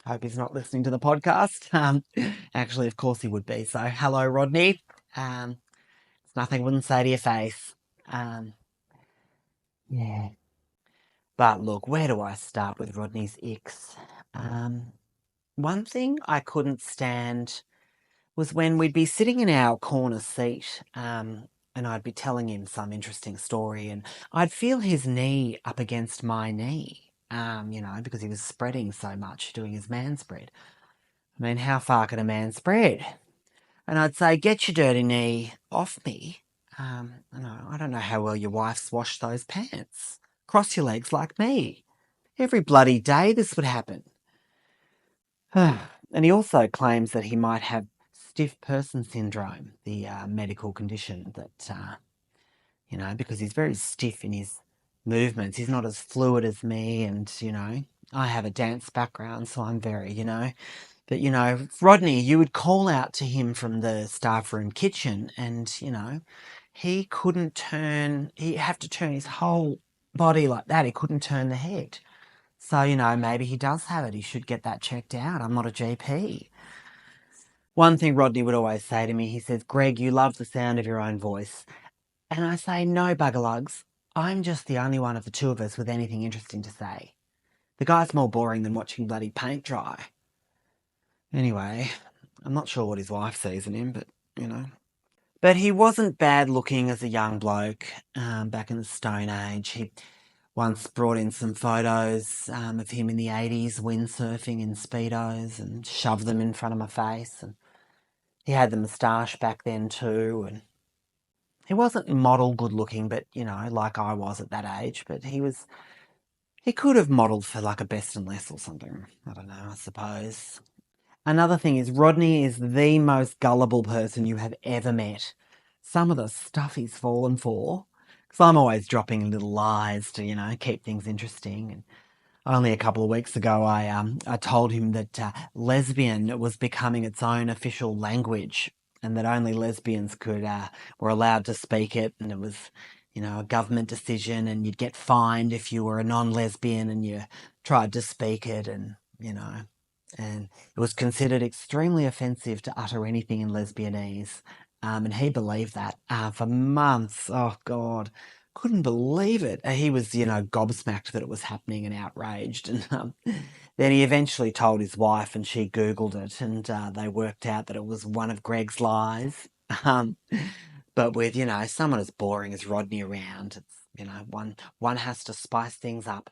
Hope he's not listening to the podcast. Actually, of course he would be. So, hello, Rodney. It's nothing I wouldn't say to your face. Um, yeah. But look, where do I start with Rodney's icks? Um, One thing I couldn't stand was when we'd be sitting in our corner seat, and I'd be telling him some interesting story, and I'd feel his knee up against my knee, because he was spreading so much, doing his man spread. I mean, how far can a man spread? And I'd say, get your dirty knee off me. I don't know how well your wife's washed those pants. Cross your legs like me. Every bloody day this would happen. And he also claims that he might have stiff person syndrome, the medical condition that, because he's very stiff in his movements. He's not as fluid as me, and, I have a dance background, so I'm very. But, Rodney, you would call out to him from the staff room kitchen, and, he couldn't turn, he'd have to turn his whole body like that. He couldn't turn the head. So, maybe he does have it. He should get that checked out. I'm not a GP. One thing Rodney would always say to me, he says, Greg, you love the sound of your own voice. And I say, no, buggerlugs. I'm just the only one of the two of us with anything interesting to say. The guy's more boring than watching bloody paint dry. Anyway, I'm not sure what his wife sees in him, but. But he wasn't bad looking as a young bloke back in the Stone Age. He once brought in some photos of him in the 80s windsurfing in Speedos and shoved them in front of my face. And he had the moustache back then too. And he wasn't model good looking, but, like I was at that age. But he could have modelled for like a Best and Less or something. I don't know, I suppose. Another thing is Rodney is the most gullible person you have ever met. Some of the stuff he's fallen for. Because I'm always dropping little lies to, keep things interesting. And only a couple of weeks ago, I told him that lesbian was becoming its own official language, and that only lesbians were allowed to speak it, and it was, a government decision, and you'd get fined if you were a non-lesbian and you tried to speak it, and it was considered extremely offensive to utter anything in lesbianese. And he believed that for months. Oh, God. Couldn't believe it. He was, gobsmacked that it was happening and outraged. And then he eventually told his wife, and she Googled it, and they worked out that it was one of Greg's lies. Um, but with, someone as boring as Rodney around, it's, one has to spice things up.